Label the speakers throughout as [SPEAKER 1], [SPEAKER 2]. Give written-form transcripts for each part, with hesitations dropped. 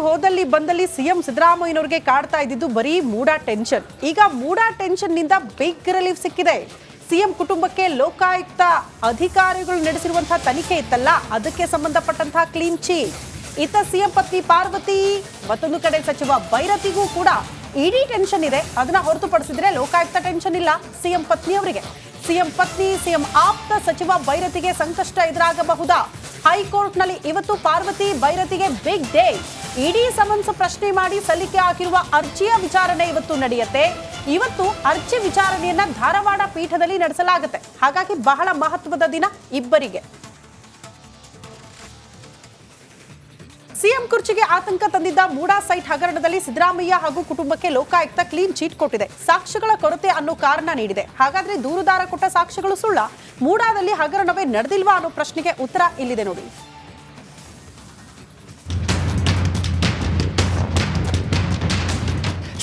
[SPEAKER 1] ಹೋದಲ್ಲಿ ಬಂದಲ್ಲಿ ಸಿಎಂ ಸಿದ್ದರಾಮಯ್ಯನವರಿಗೆ ಕಾಡ್ತಾ ಇದ್ದಿದ್ದು ಬರೀ ಮೂಡ ಟೆನ್ಷನ್. ಈಗ ಮೂಡ ಟೆನ್ಷನ್ ನಿಂದ ಬಿಗ್ ರಿಲೀಫ್ ಸಿಕ್ಕಿದೆ. ಸಿಎಂ ಕುಟುಂಬಕ್ಕೆ ಲೋಕಾಯುಕ್ತ ಅಧಿಕಾರಿಗಳು ನಡೆಸಿರುವಂತಹ ತನಿಖೆ ಇತ್ತಲ್ಲ, ಅದಕ್ಕೆ ಸಂಬಂಧಪಟ್ಟಂತಹ ಕ್ಲೀನ್ ಚೀಟ್. ಇತ್ತ ಸಿಎಂ ಪತ್ನಿ ಪಾರ್ವತಿ, ಮತ್ತೊಂದು ಕಡೆ ಸಚಿವ ಭೈರತಿಗೂ ಕೂಡ ಇಡೀ ಟೆನ್ಷನ್ ಇದೆ. ಅದನ್ನ ಹೊರತುಪಡಿಸಿದ್ರೆ ಲೋಕಾಯುಕ್ತ ಟೆನ್ಷನ್ ಇಲ್ಲ ಸಿಎಂ ಪತ್ನಿಯವರಿಗೆ. ಸಿಎಂ ಪತ್ನಿ, ಸಿಎಂ ಆಪ್ತ ಸಚಿವ ಭೈರತಿಗೆ ಸಂಕಷ್ಟ ಎದುರಾಗಬಹುದಾ? ಹೈಕೋರ್ಟ್ನಲ್ಲಿ ಇವತ್ತು ಪಾರ್ವತಿ ಭೈರತಿಗೆ ಬಿಗ್ ಡೇ. ಇಡೀ ಸಮನ್ಸ್ ಪ್ರಶ್ನೆ ಮಾಡಿ ಸಲ್ಲಿಕೆ ಆಗಿರುವ ಅರ್ಜಿಯ ವಿಚಾರಣೆ ಇವತ್ತು ನಡೆಯುತ್ತೆ. ಇವತ್ತು ಅರ್ಜಿ ವಿಚಾರಣೆಯನ್ನ ಧಾರವಾಡ ಪೀಠದಲ್ಲಿ ನಡೆಸಲಾಗುತ್ತೆ. ಹಾಗಾಗಿ ಬಹಳ ಮಹತ್ವದ ದಿನ ಇಬ್ಬರಿಗೆ. ಸಿಎಂ ಕುರ್ಚಿಗೆ ಆತಂಕ ತಂದಿದ್ದ ಮೂಡಾ ಸೈಟ್ ಹಗರಣದಲ್ಲಿ ಸಿದ್ದರಾಮಯ್ಯ ಹಾಗೂ ಕುಟುಂಬಕ್ಕೆ ಲೋಕಾಯುಕ್ತ ಕ್ಲೀನ್ ಚೀಟ್ ಕೊಟ್ಟಿದೆ. ಸಾಕ್ಷ್ಯಗಳ ಕೊರತೆ ಅನ್ನೋ ಕಾರಣ ನೀಡಿದೆ. ಹಾಗಾದ್ರೆ ದೂರುದಾರ ಕೊಟ್ಟ ಸಾಕ್ಷ್ಯಗಳು ಸುಳ್ಳ? ಮೂಡಾದಲ್ಲಿ ಹಗರಣವೇ ನಡೆದಿಲ್ವಾ ಅನ್ನೋ ಪ್ರಶ್ನೆಗೆ ಉತ್ತರ ಇಲ್ಲಿದೆ ನೋಡಿ.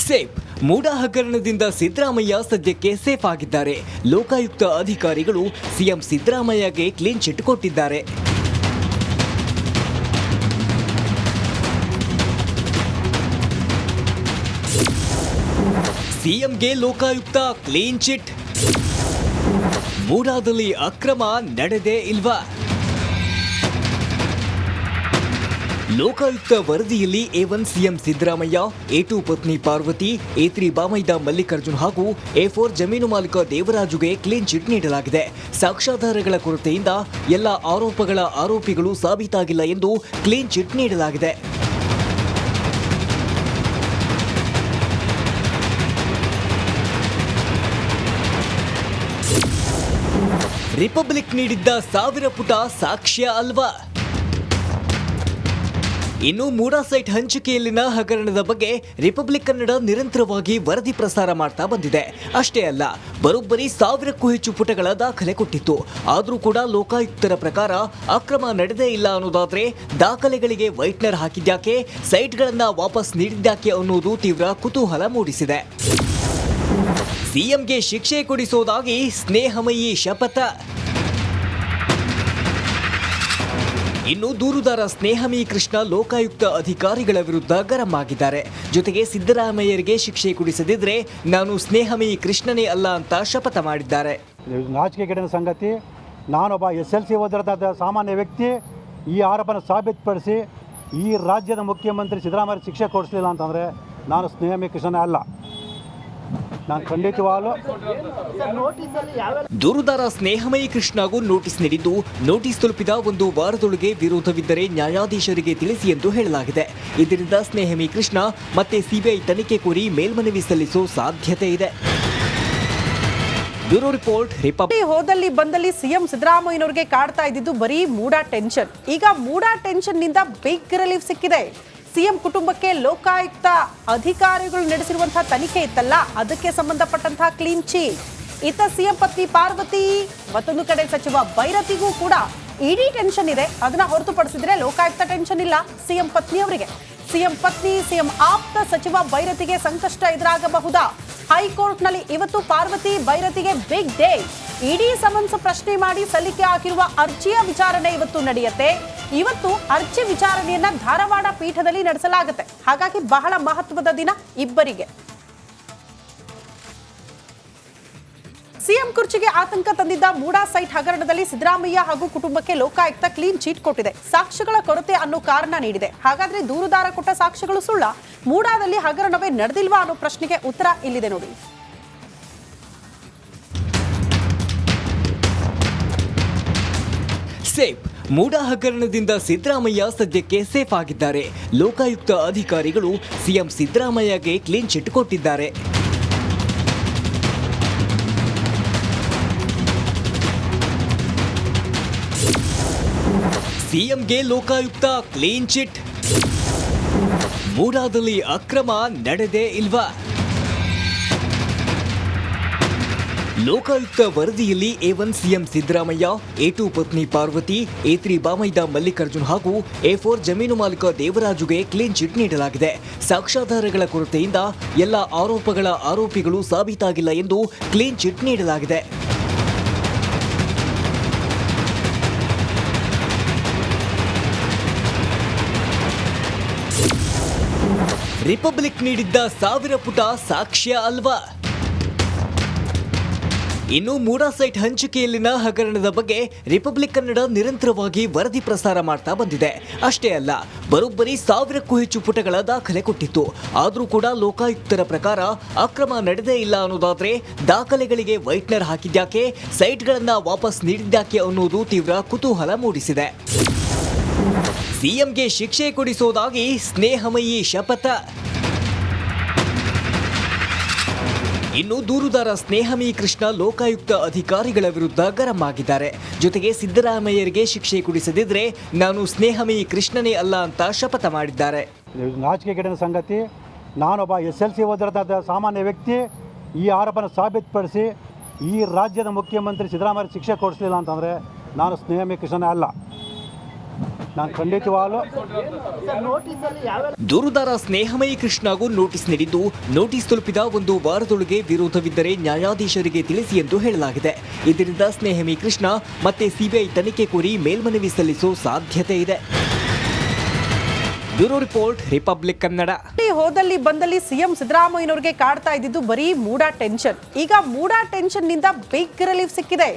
[SPEAKER 2] ಸೇಫ್ ಮೂಡಾ ಹಗರಣದಿಂದ ಸಿದ್ದರಾಮಯ್ಯ ಸದ್ಯಕ್ಕೆ ಸೇಫ್ ಆಗಿದ್ದಾರೆ. ಲೋಕಾಯುಕ್ತ ಅಧಿಕಾರಿಗಳು ಸಿಎಂ ಸಿದ್ದರಾಮಯ್ಯಗೆ ಕ್ಲೀನ್ ಚಿಟ್ ಕೊಟ್ಟಿದ್ದಾರೆ. ಸಿಎಂಗೆ ಲೋಕಾಯುಕ್ತ ಕ್ಲೀನ್ ಚಿಟ್. ಮೂಡಾದಲ್ಲಿ ಅಕ್ರಮ ನಡೆದೇ ಇಲ್ವಾ? ಲೋಕಾಯುಕ್ತ ವರದಿಯಲ್ಲಿ A1 ಸಿಎಂ ಸಿದ್ದರಾಮಯ್ಯ, A2 ಪತ್ನಿ ಪಾರ್ವತಿ, A3 ಬಾಮೈದ ಮಲ್ಲಿಕಾರ್ಜುನ್ ಹಾಗೂ A4 ಜಮೀನು ಮಾಲೀಕ ದೇವರಾಜುಗೆ ಕ್ಲೀನ್ ಚಿಟ್ ನೀಡಲಾಗಿದೆ. ಸಾಕ್ಷ್ಯಾಧಾರಗಳ ಕೊರತೆಯಿಂದ ಎಲ್ಲ ಆರೋಪಗಳ ಆರೋಪಿಗಳು ಸಾಬೀತಾಗಿಲ್ಲ ಎಂದು ಕ್ಲೀನ್ ಚಿಟ್ ನೀಡಲಾಗಿದೆ. ರಿಪಬ್ಲಿಕ್ ನೀಡಿದ್ದ 1000 ಪುಟ ಸಾಕ್ಷ್ಯ ಅಲ್ವಾ? ಇನ್ನು ಮೂಡಾ ಸೈಟ್ ಹಂಚಿಕೆಯಲ್ಲಿನ ಹಗರಣದ ಬಗ್ಗೆ ರಿಪಬ್ಲಿಕ್ ಕನ್ನಡ ನಿರಂತರವಾಗಿ ವರದಿ ಪ್ರಸಾರ ಮಾಡ್ತಾ ಬಂದಿದೆ. ಅಷ್ಟೇ ಅಲ್ಲ, ಬರೋಬ್ಬರಿ 1000ಕ್ಕೂ ಹೆಚ್ಚು ಪುಟಗಳ ದಾಖಲೆ ಕೊಟ್ಟಿತ್ತು. ಆದರೂ ಕೂಡ ಲೋಕಾಯುಕ್ತರ ಪ್ರಕಾರ ಅಕ್ರಮ ನಡೆದೇ ಇಲ್ಲ ಅನ್ನೋದಾದ್ರೆ ದಾಖಲೆಗಳಿಗೆ ವೈಟ್ನರ್ ಹಾಕಿದ್ಯಾಕೆ, ಸೈಟ್ಗಳನ್ನ ವಾಪಸ್ ನೀಡಿದ್ಯಾಕೆ ಅನ್ನೋದು ತೀವ್ರ ಕುತೂಹಲ ಮೂಡಿಸಿದೆ. ಸಿಎಂಗೆ ಶಿಕ್ಷೆ ಕೊಡಿಸೋದಾಗಿ ಸ್ನೇಹಮಯಿ ಶಪಥ. ಇನ್ನು ದೂರುದಾರ ಸ್ನೇಹಮಯಿ ಕೃಷ್ಣ ಲೋಕಾಯುಕ್ತ ಅಧಿಕಾರಿಗಳ ವಿರುದ್ಧ ಗರಂ ಆಗಿದ್ದಾರೆ. ಜೊತೆಗೆ ಸಿದ್ದರಾಮಯ್ಯರಿಗೆ ಶಿಕ್ಷೆ ಕೊಡಿಸದಿದ್ರೆ ನಾನು ಸ್ನೇಹಮಯಿ ಕೃಷ್ಣನೇ ಅಲ್ಲ ಅಂತ ಶಪಥ ಮಾಡಿದ್ದಾರೆ.
[SPEAKER 3] ನಾಚಿಕೆಗೇಡಿನ ಸಂಗತಿ, ನಾನೊಬ್ಬ SLC ಓದಿರೋದಾದ ಸಾಮಾನ್ಯ ವ್ಯಕ್ತಿ ಈ ಆರೋಪನ ಸಾಬೀತುಪಡಿಸಿ ಈ ರಾಜ್ಯದ ಮುಖ್ಯಮಂತ್ರಿ ಸಿದ್ದರಾಮಯ್ಯ ಶಿಕ್ಷೆ ಕೊಡಿಸಲಿಲ್ಲ ಅಂತಂದರೆ ನಾನು ಸ್ನೇಹಮಯಿ ಕೃಷ್ಣನೇ ಅಲ್ಲ. ನಾನು ಖಂಡಿತವಾಗಲೂ
[SPEAKER 2] ದೂರುದಾರ ಸ್ನೇಹಮಯಿ ಕೃಷ್ಣಗೂ ನೋಟಿಸ್ ನೀಡಿದ್ದು, ನೋಟಿಸ್ ತಲುಪಿದ 1 ವಾರದೊಳಗೆ ವಿರೋಧವಿದ್ದರೆ ನ್ಯಾಯಾಧೀಶರಿಗೆ ತಿಳಿಸಿ ಎಂದು ಹೇಳಲಾಗಿದೆ. ಇದರಿಂದ ಸ್ನೇಹಮಯಿ ಕೃಷ್ಣ ಮತ್ತೆ ಸಿಬಿಐ ತನಿಖೆ ಕೋರಿ ಮೇಲ್ಮನವಿ ಸಲ್ಲಿಸೋ ಸಾಧ್ಯತೆ ಇದೆ. Bureau report, republic.
[SPEAKER 1] ಹೋದಲ್ಲಿ ಬಂದಲ್ಲಿ ಸಿಎಂ ಸಿದ್ದರಾಮಯ್ಯನವರಿಗೆ ಕಾಡ್ತಾ ಇದ್ದಿದ್ದು ಬರೀ ಮೂಡಾ ಟೆನ್ಷನ್. ಈಗ ಮೂಡಾ ಟೆನ್ಷನ್ ನಿಂದ ಬಿಗ್ ರಿಲೀಫ್ ಸಿಕ್ಕಿದೆ. ಸಿಎಂ ಕುಟುಂಬಕ್ಕೆ ಲೋಕಾಯುಕ್ತ ಅಧಿಕಾರಿಗಳು ನಡೆಸಿರುವಂತಹ ತನಿಖೆ ಇತ್ತಲ್ಲ, ಅದಕ್ಕೆ ಸಂಬಂಧಪಟ್ಟಂತಹ ಕ್ಲೀನ್ ಚೀಟ್. ಇತ್ತ ಸಿಎಂ ಪತ್ನಿ ಪಾರ್ವತಿ, ಮತ್ತೊಂದು ಕಡೆ ಸಚಿವ ಭೈರತಿಗೂ ಕೂಡ ಇಡೀ ಟೆನ್ಷನ್ ಇದೆ. ಅದನ್ನ ಹೊರತುಪಡಿಸಿದ್ರೆ ಲೋಕಾಯುಕ್ತ ಟೆನ್ಷನ್ ಇಲ್ಲ ಸಿಎಂ ಪತ್ನಿಯವರಿಗೆ. ಸಿಎಂ ಪತ್ನಿ, ಸಿಎಂ ಆಪ್ತ ಸಚಿವ ಭೈರತಿಗೆ ಸಂಕಷ್ಟ ಎದುರಾಗಬಹುದಾ? ಹೈಕೋರ್ಟ್ನಲ್ಲಿ ಇವತ್ತು ಪಾರ್ವತಿ ಭೈರತಿಗೆ ಬಿಗ್ ಡೇ. ಇಡೀ ಸಮನ್ಸ್ ಪ್ರಶ್ನೆ ಮಾಡಿ ಸಲ್ಲಿಕೆ ಆಗಿರುವ ಅರ್ಜಿಯ ವಿಚಾರಣೆ ಇವತ್ತು ನಡೆಯುತ್ತೆ. ಇವತ್ತು ಅರ್ಜಿ ವಿಚಾರಣೆಯನ್ನ ಧಾರವಾಡ ಪೀಠದಲ್ಲಿ ನಡೆಸಲಾಗುತ್ತೆ. ಹಾಗಾಗಿ ಬಹಳ ಮಹತ್ವದ ದಿನ ಇಬ್ಬರಿಗೆ. ಸಿಎಂ ಕುರ್ಚಿಗೆ ಆತಂಕ ತಂದಿದ್ದ ಮೂಡಾ ಸೈಟ್ ಹಗರಣದಲ್ಲಿ ಸಿದ್ದರಾಮಯ್ಯ ಹಾಗೂ ಕುಟುಂಬಕ್ಕೆ ಲೋಕಾಯುಕ್ತ ಕ್ಲೀನ್ ಚೀಟ್ ಕೊಟ್ಟಿದೆ. ಸಾಕ್ಷ್ಯಗಳ ಕೊರತೆ ಅನ್ನೋ ಕಾರಣ ನೀಡಿದೆ. ಹಾಗಾದ್ರೆ ದೂರುದಾರ ಕೊಟ್ಟ ಸಾಕ್ಷ್ಯಗಳು ಸುಳ್ಳ? ಮೂಡಾದಲ್ಲಿ ಹಗರಣವೇ ನಡೆದಿಲ್ವಾ ಅನ್ನೋ ಪ್ರಶ್ನೆಗೆ ಉತ್ತರ ಇಲ್ಲಿದೆ ನೋಡಿ.
[SPEAKER 2] ಸೇಫ್ ಮೂಡಾ ಹಗರಣದಿಂದ ಸಿದ್ದರಾಮಯ್ಯ ಸದ್ಯಕ್ಕೆ ಸೇಫ್ ಆಗಿದ್ದಾರೆ. ಲೋಕಾಯುಕ್ತ ಅಧಿಕಾರಿಗಳು ಸಿಎಂ ಸಿದ್ದರಾಮಯ್ಯಗೆ ಕ್ಲೀನ್ ಚಿಟ್ ಕೊಟ್ಟಿದ್ದಾರೆ. ಸಿಎಂಗೆ ಲೋಕಾಯುಕ್ತ ಕ್ಲೀನ್ ಚಿಟ್. ಮೂಡಾದಲ್ಲಿ ಅಕ್ರಮ ನಡೆದೇ ಇಲ್ವಾ? ಲೋಕಾಯುಕ್ತ ವರದಿಯಲ್ಲಿ A1 ಸಿಎಂ ಸಿದ್ದರಾಮಯ್ಯ, A2 ಪತ್ನಿ ಪಾರ್ವತಿ, A3 ಬಾಮೈದ ಮಲ್ಲಿಕಾರ್ಜುನ್ ಹಾಗೂ A4 ಜಮೀನು ಮಾಲೀಕ ದೇವರಾಜುಗೆ ಕ್ಲೀನ್ ಚಿಟ್ ನೀಡಲಾಗಿದೆ. ಸಾಕ್ಷ್ಯಾಧಾರಗಳ ಕೊರತೆಯಿಂದ ಎಲ್ಲ ಆರೋಪಗಳ ಆರೋಪಿಗಳು ಸಾಬೀತಾಗಿಲ್ಲ ಎಂದು ಕ್ಲೀನ್ ಚಿಟ್ ನೀಡಲಾಗಿದೆ. ರಿಪಬ್ಲಿಕ್ ನೀಡಿದ್ದ 1000 ಪುಟ ಸಾಕ್ಷ್ಯ ಅಲ್ವಾ? ಇನ್ನು ಮೂಡಾ ಸೈಟ್ ಹಂಚಿಕೆಯಲ್ಲಿನ ಹಗರಣದ ಬಗ್ಗೆ ರಿಪಬ್ಲಿಕ್ ಕನ್ನಡ ನಿರಂತರವಾಗಿ ವರದಿ ಪ್ರಸಾರ ಮಾಡ್ತಾ ಬಂದಿದೆ. ಅಷ್ಟೇ ಅಲ್ಲ, ಬರೋಬ್ಬರಿ 1000ಕ್ಕೂ ಹೆಚ್ಚು ಪುಟಗಳ ದಾಖಲೆ ಕೊಟ್ಟಿತ್ತು. ಆದರೂ ಕೂಡ ಲೋಕಾಯುಕ್ತರ ಪ್ರಕಾರ ಅಕ್ರಮ ನಡೆದೇ ಇಲ್ಲ ಅನ್ನೋದಾದ್ರೆ ದಾಖಲೆಗಳಿಗೆ ವೈಟ್ನರ್ ಹಾಕಿದ್ಯಾಕೆ, ಸೈಟ್ಗಳನ್ನ ವಾಪಸ್ ನೀಡಿದ್ಯಾಕೆ ಅನ್ನೋದು ತೀವ್ರ ಕುತೂಹಲ ಮೂಡಿಸಿದೆ. ಸಿಎಂಗೆ ಶಿಕ್ಷೆ ಕೊಡಿಸೋದಾಗಿ ಸ್ನೇಹಮಯಿ ಶಪಥ. ಇನ್ನು ದೂರುದಾರ ಸ್ನೇಹಮಯಿ ಕೃಷ್ಣ ಲೋಕಾಯುಕ್ತ ಅಧಿಕಾರಿಗಳ ವಿರುದ್ಧ ಗರಂ ಆಗಿದ್ದಾರೆ. ಜೊತೆಗೆ ಸಿದ್ದರಾಮಯ್ಯರಿಗೆ ಶಿಕ್ಷೆ ಕೊಡಿಸದಿದ್ರೆ ನಾನು ಸ್ನೇಹಮಯಿ ಕೃಷ್ಣನೇ ಅಲ್ಲ ಅಂತ ಶಪಥ ಮಾಡಿದ್ದಾರೆ.
[SPEAKER 3] ನಾಚಿಕೆಗೇಡಿನ ಸಂಗತಿ, ನಾನೊಬ್ಬ SLC ಓದಿರೋದಾದ ಸಾಮಾನ್ಯ ವ್ಯಕ್ತಿ ಈ ಆರೋಪನ ಸಾಬೀತುಪಡಿಸಿ ಈ ರಾಜ್ಯದ ಮುಖ್ಯಮಂತ್ರಿ ಸಿದ್ದರಾಮಯ್ಯ ಶಿಕ್ಷೆ ಕೊಡಿಸಲಿಲ್ಲ ಅಂತಂದರೆ ನಾನು ಸ್ನೇಹಮಯಿ ಕೃಷ್ಣನೇ ಅಲ್ಲ. ನಾನು ಖಂಡಿತವಾಗಲೂ
[SPEAKER 2] ದೂರುದಾರ ಸ್ನೇಹಮಯಿ ಕೃಷ್ಣಗೂ ನೋಟಿಸ್ ನೀಡಿದ್ದು, ನೋಟಿಸ್ ತಲುಪಿದ 1 ವಾರದೊಳಗೆ ವಿರೋಧವಿದ್ದರೆ ನ್ಯಾಯಾಧೀಶರಿಗೆ ತಿಳಿಸಿ ಎಂದು ಹೇಳಲಾಗಿದೆ. ಇದರಿಂದ ಸ್ನೇಹಮಯಿ ಕೃಷ್ಣ ಮತ್ತೆ ಸಿಬಿಐ ತನಿಖೆ ಕೋರಿ ಮೇಲ್ಮನವಿ ಸಲ್ಲಿಸೋ ಸಾಧ್ಯತೆ ಇದೆ. Bureau report, republic Kannada.
[SPEAKER 1] ಹೋದಲ್ಲಿ ಬಂದಲ್ಲಿ ಸಿಎಂ ಸಿದ್ದರಾಮಯ್ಯನವರಿಗೆ ಕಾಡ್ತಾ ಇದ್ದಿದ್ದು ಬರೀ ಮೂಡಾ ಟೆನ್ಷನ್. ಈಗ ಮೂಡಾ ಟೆನ್ಷನ್ ನಿಂದ ಬಿಗ್ ರಿಲೀಫ್ ಸಿಕ್ಕಿದೆ.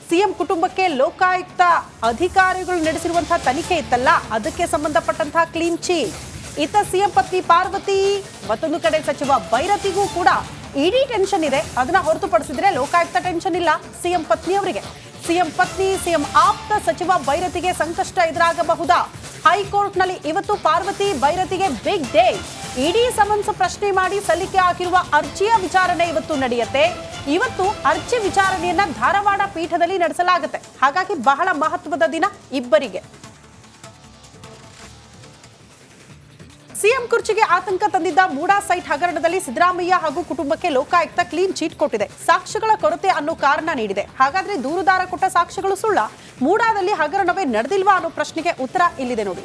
[SPEAKER 1] ಸಿಎಂ ಕುಟುಂಬಕ್ಕೆ ಲೋಕಾಯುಕ್ತ ಅಧಿಕಾರಿಗಳು ನಡೆಸಿರುವಂತಹ ತನಿಖೆ ಇತ್ತಲ್ಲ, ಅದಕ್ಕೆ ಸಂಬಂಧಪಟ್ಟಂತಹ ಕ್ಲೀನ್ ಚೀಟ್. ಇತ್ತ ಸಿಎಂ ಪತ್ನಿ ಪಾರ್ವತಿ, ಮತ್ತೊಂದು ಕಡೆ ಸಚಿವ ಭೈರತಿಗೂ ಕೂಡ ಇಡೀ ಟೆನ್ಷನ್ ಇದೆ. ಅದನ್ನ ಹೊರತುಪಡಿಸಿದ್ರೆ ಲೋಕಾಯುಕ್ತ ಟೆನ್ಷನ್ ಇಲ್ಲ ಸಿಎಂ ಪತ್ನಿಯವರಿಗೆ. ಸಿಎಂ ಪತ್ನಿ, ಸಿಎಂ ಆಪ್ತ ಸಚಿವ ಭೈರತಿಗೆ ಸಂಕಷ್ಟ ಎದುರಾಗಬಹುದಾ? ಹೈಕೋರ್ಟ್ನಲ್ಲಿ ಇವತ್ತು ಪಾರ್ವತಿ ಭೈರತಿಗೆ ಬಿಗ್ ಡೇ. ಇಡೀ ಸಮನ್ಸ್ ಪ್ರಶ್ನೆ ಮಾಡಿ ಸಲ್ಲಿಕೆ ಆಗಿರುವ ಅರ್ಜಿಯ ವಿಚಾರಣೆ ಇವತ್ತು ನಡೆಯುತ್ತೆ. ಇವತ್ತು ಅರ್ಜಿ ವಿಚಾರಣೆಯನ್ನ ಧಾರವಾಡ ಪೀಠದಲ್ಲಿ ನಡೆಸಲಾಗುತ್ತೆ. ಹಾಗಾಗಿ ಬಹಳ ಮಹತ್ವದ ದಿನ ಇಬ್ಬರಿಗೆ. ಸಿಎಂ ಕುರ್ಚಿಗೆ ಆತಂಕ ತಂದಿದ್ದ ಮೂಡಾ ಸೈಟ್ ಹಗರಣದಲ್ಲಿ ಸಿದ್ದರಾಮಯ್ಯ ಹಾಗೂ ಕುಟುಂಬಕ್ಕೆ ಲೋಕಾಯುಕ್ತ ಕ್ಲೀನ್ ಚೀಟ್ ಕೊಟ್ಟಿದೆ. ಸಾಕ್ಷ್ಯಗಳ ಕೊರತೆ ಅನ್ನೋ ಕಾರಣ ನೀಡಿದೆ. ಹಾಗಾದ್ರೆ ದೂರುದಾರ ಕೊಟ್ಟ ಸಾಕ್ಷ್ಯಗಳು ಸುಳ್ಳ? ಮೂಡಾದಲ್ಲಿ ಹಗರಣವೇ ನಡೆದಿಲ್ವಾ ಅನ್ನೋ ಪ್ರಶ್ನೆಗೆ ಉತ್ತರ ಇಲ್ಲಿದೆ ನೋಡಿ.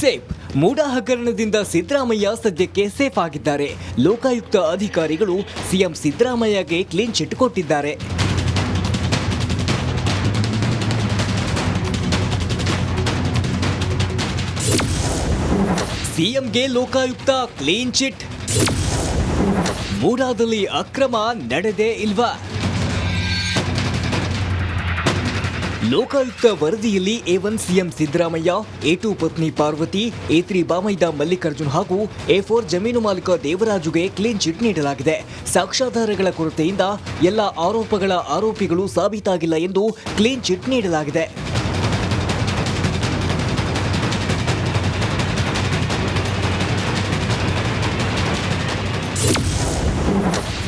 [SPEAKER 2] ಸೇಫ್ ಮೂಡಾ ಹಗರಣದಿಂದ ಸಿದ್ದರಾಮಯ್ಯ ಸದ್ಯಕ್ಕೆ ಸೇಫ್ ಆಗಿದ್ದಾರೆ. ಲೋಕಾಯುಕ್ತ ಅಧಿಕಾರಿಗಳು ಸಿಎಂ ಸಿದ್ದರಾಮಯ್ಯಗೆ ಕ್ಲೀನ್ ಚಿಟ್ ಕೊಟ್ಟಿದ್ದಾರೆ. ಸಿಎಂಗೆ ಲೋಕಾಯುಕ್ತ ಕ್ಲೀನ್ ಚಿಟ್. ಮೂಡಾದಲ್ಲಿ ಅಕ್ರಮ ನಡೆದೇ ಇಲ್ವಾ? ಲೋಕಾಯುಕ್ತ ವರದಿಯಲ್ಲಿ A1 ಸಿಎಂ ಸಿದ್ದರಾಮಯ್ಯ, A2 ಪತ್ನಿ ಪಾರ್ವತಿ, A3 ಬಾಮೈದ ಮಲ್ಲಿಕಾರ್ಜುನ್ ಹಾಗೂ A4 ಜಮೀನು ಮಾಲೀಕ ದೇವರಾಜುಗೆ ಕ್ಲೀನ್ ಚಿಟ್ ನೀಡಲಾಗಿದೆ. ಸಾಕ್ಷ್ಯಾಧಾರಗಳ ಕೊರತೆಯಿಂದ ಎಲ್ಲ ಆರೋಪಗಳ ಆರೋಪಿಗಳು ಸಾಬೀತಾಗಿಲ್ಲ ಎಂದು ಕ್ಲೀನ್ ಚಿಟ್ ನೀಡಲಾಗಿದೆ.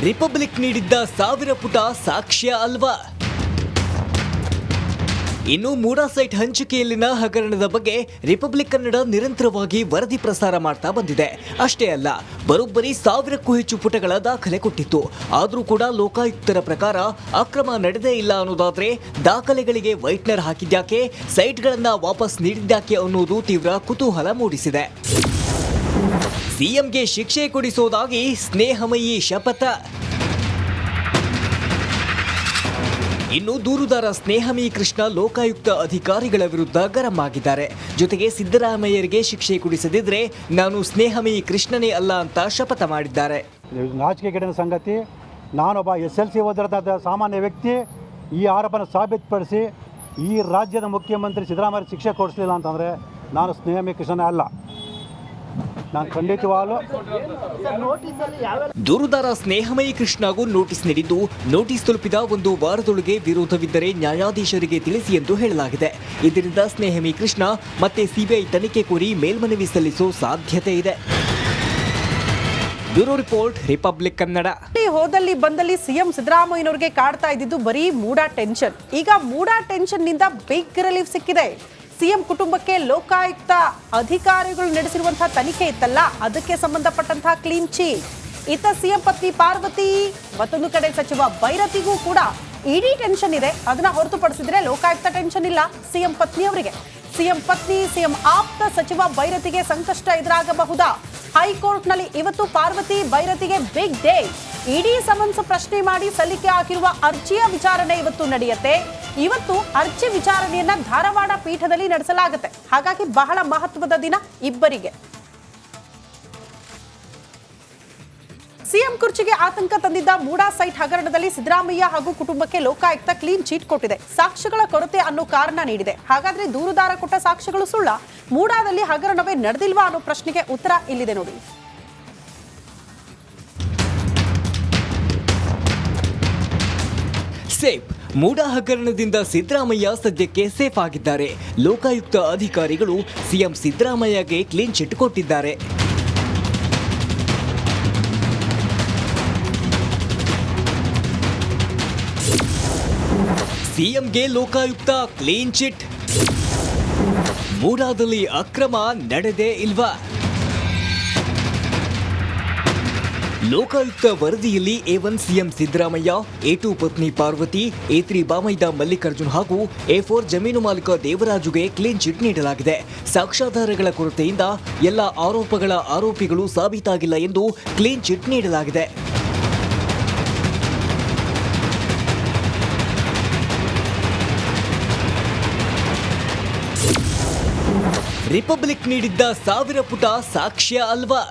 [SPEAKER 2] ರಿಪಬ್ಲಿಕ್ ನೀಡಿದ್ದ 1000 ಪುಟ ಸಾಕ್ಷ್ಯ ಅಲ್ವಾ? ಇನ್ನು ಮೂಡಾ ಸೈಟ್ ಹಂಚಿಕೆಯಲ್ಲಿನ ಹಗರಣದ ಬಗ್ಗೆ ರಿಪಬ್ಲಿಕ್ ಕನ್ನಡ ನಿರಂತರವಾಗಿ ವರದಿ ಪ್ರಸಾರ ಮಾಡ್ತಾ ಬಂದಿದೆ. ಅಷ್ಟೇ ಅಲ್ಲ, ಬರೋಬ್ಬರಿ 1000ಕ್ಕೂ ಹೆಚ್ಚು ಪುಟಗಳ ದಾಖಲೆ ಕೊಟ್ಟಿತ್ತು. ಆದರೂ ಕೂಡ ಲೋಕಾಯುಕ್ತರ ಪ್ರಕಾರ ಅಕ್ರಮ ನಡೆದೇ ಇಲ್ಲ ಅನ್ನೋದಾದ್ರೆ ದಾಖಲೆಗಳಿಗೆ ವೈಟ್ನರ್ ಹಾಕಿದ್ಯಾಕೆ, ಸೈಟ್ಗಳನ್ನ ವಾಪಸ್ ನೀಡಿದ್ಯಾಕೆ ಅನ್ನೋದು ತೀವ್ರ ಕುತೂಹಲ ಮೂಡಿಸಿದೆ. ಸಿಎಂಗೆ ಶಿಕ್ಷೆ ಕೊಡಿಸೋದಾಗಿ ಸ್ನೇಹಮಯಿ ಶಪಥ. ಇನ್ನು ದೂರುದಾರ ಸ್ನೇಹಮಯಿ ಕೃಷ್ಣ ಲೋಕಾಯುಕ್ತ ಅಧಿಕಾರಿಗಳ ವಿರುದ್ಧ ಗರಂ ಆಗಿದ್ದಾರೆ. ಜೊತೆಗೆ ಸಿದ್ದರಾಮಯ್ಯರಿಗೆ ಶಿಕ್ಷೆ ಕೊಡಿಸದಿದ್ರೆ ನಾನು ಸ್ನೇಹಮಯಿ ಕೃಷ್ಣನೇ ಅಲ್ಲ ಅಂತ ಶಪಥ ಮಾಡಿದ್ದಾರೆ.
[SPEAKER 3] ನಾಚಿಕೆಗೇಡಿನ ಸಂಗತಿ, ನಾನೊಬ್ಬ SLC ಓದಿರೋದಾದ ಸಾಮಾನ್ಯ ವ್ಯಕ್ತಿ ಈ ಆರೋಪನ ಸಾಬೀತುಪಡಿಸಿ ಈ ರಾಜ್ಯದ ಮುಖ್ಯಮಂತ್ರಿ ಸಿದ್ದರಾಮಯ್ಯ ಶಿಕ್ಷೆ ಕೊಡಿಸಲಿಲ್ಲ ಅಂತಂದರೆ ನಾನು ಸ್ನೇಹಮಯಿ ಕೃಷ್ಣನೇ ಅಲ್ಲ. ನಾನು ಖಂಡಿತವಾಗಲೂ
[SPEAKER 2] ದೂರುದಾರ ಸ್ನೇಹಮಯಿ ಕೃಷ್ಣಗೂ ನೋಟಿಸ್ ನೀಡಿದ್ದು, ನೋಟಿಸ್ ತಲುಪಿದ 1 ವಾರದೊಳಗೆ ವಿರೋಧವಿದ್ದರೆ ನ್ಯಾಯಾಧೀಶರಿಗೆ ತಿಳಿಸಿ ಎಂದು ಹೇಳಲಾಗಿದೆ. ಇದರಿಂದ ಸ್ನೇಹಮಯಿ ಕೃಷ್ಣ ಮತ್ತೆ ಸಿಬಿಐ ತನಿಖೆ ಕೋರಿ ಮೇಲ್ಮನವಿ ಸಲ್ಲಿಸೋ ಸಾಧ್ಯತೆ ಇದೆ. Bureau report, republic Kannada.
[SPEAKER 1] ಹೋದಲ್ಲಿ ಬಂದಲ್ಲಿ ಸಿಎಂ ಸಿದ್ದರಾಮಯ್ಯನವರಿಗೆ ಕಾಡ್ತಾ ಇದ್ದಿದ್ದು ಬರೀ ಮೂಡಾ ಟೆನ್ಷನ್. ಈಗ ಮೂಡಾ ಟೆನ್ಷನ್ ನಿಂದ ಬಿಗ್ ರಿಲೀಫ್ ಸಿಕ್ಕಿದೆ. ಸಿಎಂ ಕುಟುಂಬಕ್ಕೆ ಲೋಕಾಯುಕ್ತ ಅಧಿಕಾರಿಗಳು ನಡೆಸಿರುವಂತಹ ತನಿಖೆ ಇತ್ತಲ್ಲ, ಅದಕ್ಕೆ ಸಂಬಂಧಪಟ್ಟಂತಹ ಕ್ಲೀನ್ ಚೀಟ್. ಇತ್ತ ಸಿಎಂ ಪತ್ನಿ ಪಾರ್ವತಿ, ಮತ್ತೊಂದು ಕಡೆ ಸಚಿವ ಭೈರತಿಗೂ ಕೂಡ ಇಡೀ ಟೆನ್ಷನ್ ಇದೆ. ಅದನ್ನ ಹೊರತುಪಡಿಸಿದ್ರೆ ಲೋಕಾಯುಕ್ತ ಟೆನ್ಷನ್ ಇಲ್ಲ ಸಿಎಂ ಪತ್ನಿಯವರಿಗೆ. ಸಿಎಂ ಪತ್ನಿ, ಸಿಎಂ ಆಪ್ತ ಸಚಿವ ಭೈರತಿಗೆ ಸಂಕಷ್ಟ ಎದುರಾಗಬಹುದಾ? ಹೈಕೋರ್ಟ್ನಲ್ಲಿ ಇವತ್ತು ಪಾರ್ವತಿ ಭೈರತಿಗೆ ಬಿಗ್ ಡೇ. ಇಡಿ ಸಮನ್ಸ್ ಪ್ರಶ್ನೆ ಮಾಡಿ ಸಲ್ಲಿಕೆ ಆಗಿರುವ ಅರ್ಜಿಯ ವಿಚಾರಣೆ ಇವತ್ತು ನಡೆಯುತ್ತೆ. ಇವತ್ತು ಅರ್ಜಿ ವಿಚಾರಣೆಯನ್ನ ಧಾರವಾಡ ಪೀಠದಲ್ಲಿ ನಡೆಸಲಾಗುತ್ತೆ. ಹಾಗಾಗಿ ಬಹಳ ಮಹತ್ವದ ದಿನ ಇಬ್ಬರಿಗೆ. ಸಿಎಂ ಕುರ್ಚಿಗೆ ಆತಂಕ ತಂದಿದ್ದ ಮೂಡಾ ಸೈಟ್ ಹಗರಣದಲ್ಲಿ ಸಿದ್ದರಾಮಯ್ಯ ಹಾಗೂ ಕುಟುಂಬಕ್ಕೆ ಲೋಕಾಯುಕ್ತ ಕ್ಲೀನ್ ಚೀಟ್ ಕೊಟ್ಟಿದೆ. ಸಾಕ್ಷ್ಯಗಳ ಕೊರತೆ ಅನ್ನೋ ಕಾರಣ ನೀಡಿದೆ. ಹಾಗಾದ್ರೆ ದೂರುದಾರ ಕೊಟ್ಟ ಸಾಕ್ಷ್ಯಗಳು ಸುಳ್ಳ? ಮೂಡಾದಲ್ಲಿ ಹಗರಣವೇ ನಡೆದಿಲ್ವಾ ಅನ್ನೋ ಪ್ರಶ್ನೆಗೆ ಉತ್ತರ ಇಲ್ಲಿದೆ ನೋಡಿ.
[SPEAKER 2] ಸೇಫ್ ಮೂಡಾ ಹಗರಣದಿಂದ ಸಿದ್ದರಾಮಯ್ಯ ಸದ್ಯಕ್ಕೆ ಸೇಫ್ ಆಗಿದ್ದಾರೆ. ಲೋಕಾಯುಕ್ತ ಅಧಿಕಾರಿಗಳು ಸಿಎಂ ಸಿದ್ದರಾಮಯ್ಯಗೆ ಕ್ಲೀನ್ ಚಿಟ್ ಕೊಟ್ಟಿದ್ದಾರೆ. ಸಿಎಂಗೆ ಲೋಕಾಯುಕ್ತ ಕ್ಲೀನ್ ಚಿಟ್. ಮೂಡಾದಲ್ಲಿ ಅಕ್ರಮ ನಡೆದೇ ಇಲ್ವಾ? ಲೋಕಾಯುಕ್ತ ವರದಿಯಲ್ಲಿ A1 ಸಿಎಂ ಸಿದ್ದರಾಮಯ್ಯ, A2 ಪತ್ನಿ ಪಾರ್ವತಿ, A3 ಬಾಮೈದ ಮಲ್ಲಿಕಾರ್ಜುನ್ ಹಾಗೂ A4 ಜಮೀನು ಮಾಲೀಕ ದೇವರಾಜುಗೆ ಕ್ಲೀನ್ ಚಿಟ್ ನೀಡಲಾಗಿದೆ. ಸಾಕ್ಷ್ಯಾಧಾರಗಳ ಕೊರತೆಯಿಂದ ಎಲ್ಲ ಆರೋಪಗಳ ಆರೋಪಿಗಳು ಸಾಬೀತಾಗಿಲ್ಲ ಎಂದು ಕ್ಲೀನ್ ಚಿಟ್ ನೀಡಲಾಗಿದೆ. ರಿಪಬ್ಲಿಕ್ ನೀಡಿದ್ದ 1000 ಪುಟ ಸಾಕ್ಷ್ಯ ಅಲ್ವಾ?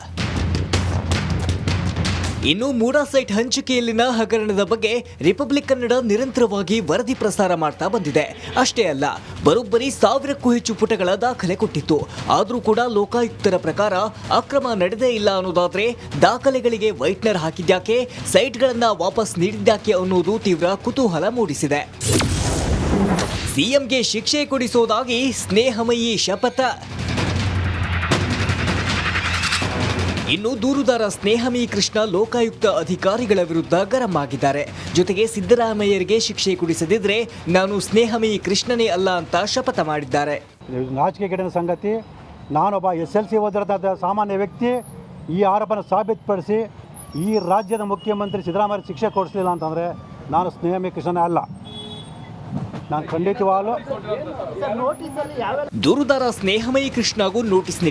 [SPEAKER 2] ಇನ್ನು ಮೂಡಾ ಸೈಟ್ ಹಂಚಿಕೆಯಲ್ಲಿನ ಹಗರಣದ ಬಗ್ಗೆ ರಿಪಬ್ಲಿಕ್ ಕನ್ನಡ ನಿರಂತರವಾಗಿ ವರದಿ ಪ್ರಸಾರ ಮಾಡ್ತಾ ಬಂದಿದೆ. ಅಷ್ಟೇ ಅಲ್ಲ, ಬರೋಬ್ಬರಿ 1000ಕ್ಕೂ ಹೆಚ್ಚು ಪುಟಗಳ ದಾಖಲೆ ಕೊಟ್ಟಿತ್ತು. ಆದರೂ ಕೂಡ ಲೋಕಾಯುಕ್ತರ ಪ್ರಕಾರ ಅಕ್ರಮ ನಡೆದೇ ಇಲ್ಲ ಅನ್ನೋದಾದ್ರೆ ದಾಖಲೆಗಳಿಗೆ ವೈಟ್ನರ್ ಹಾಕಿದ್ಯಾಕೆ, ಸೈಟ್ಗಳನ್ನ ವಾಪಸ್ ನೀಡಿದ್ಯಾಕೆ ಅನ್ನೋದು ತೀವ್ರ ಕುತೂಹಲ ಮೂಡಿಸಿದೆ. ಸಿಎಂಗೆ ಶಿಕ್ಷೆ ಕೊಡಿಸೋದಾಗಿ ಸ್ನೇಹಮಯಿ ಶಪಥ. ಇನ್ನು ದೂರುದಾರ ಸ್ನೇಹಮಯಿ ಕೃಷ್ಣ ಲೋಕಾಯುಕ್ತ ಅಧಿಕಾರಿಗಳ ವಿರುದ್ಧ ಗರಂ ಆಗಿದ್ದಾರೆ. ಜೊತೆಗೆ ಸಿದ್ದರಾಮಯ್ಯರಿಗೆ ಶಿಕ್ಷೆ ಕೊಡಿಸದಿದ್ರೆ ನಾನು ಸ್ನೇಹಮಯಿ ಕೃಷ್ಣನೇ ಅಲ್ಲ ಅಂತ ಶಪಥ ಮಾಡಿದ್ದಾರೆ.
[SPEAKER 3] ನಾಚಿಕೆಗೇಡಿನ ಸಂಗತಿ, ನಾನೊಬ್ಬ SLC ಓದಿರೋದಾದ ಸಾಮಾನ್ಯ ವ್ಯಕ್ತಿ ಈ ಆರೋಪನ ಸಾಬೀತುಪಡಿಸಿ ಈ ರಾಜ್ಯದ ಮುಖ್ಯಮಂತ್ರಿ ಸಿದ್ದರಾಮಯ್ಯ ಶಿಕ್ಷೆ ಕೊಡಿಸಲಿಲ್ಲ ಅಂತಂದರೆ ನಾನು ಸ್ನೇಹಮಯಿ ಕೃಷ್ಣನೇ ಅಲ್ಲ. ನಾನು ಖಂಡಿತವಾಗಲೂ
[SPEAKER 2] ದೂರುದಾರ ಸ್ನೇಹಮಯಿ ಕೃಷ್ಣಗೂ ನೋಟಿಸ್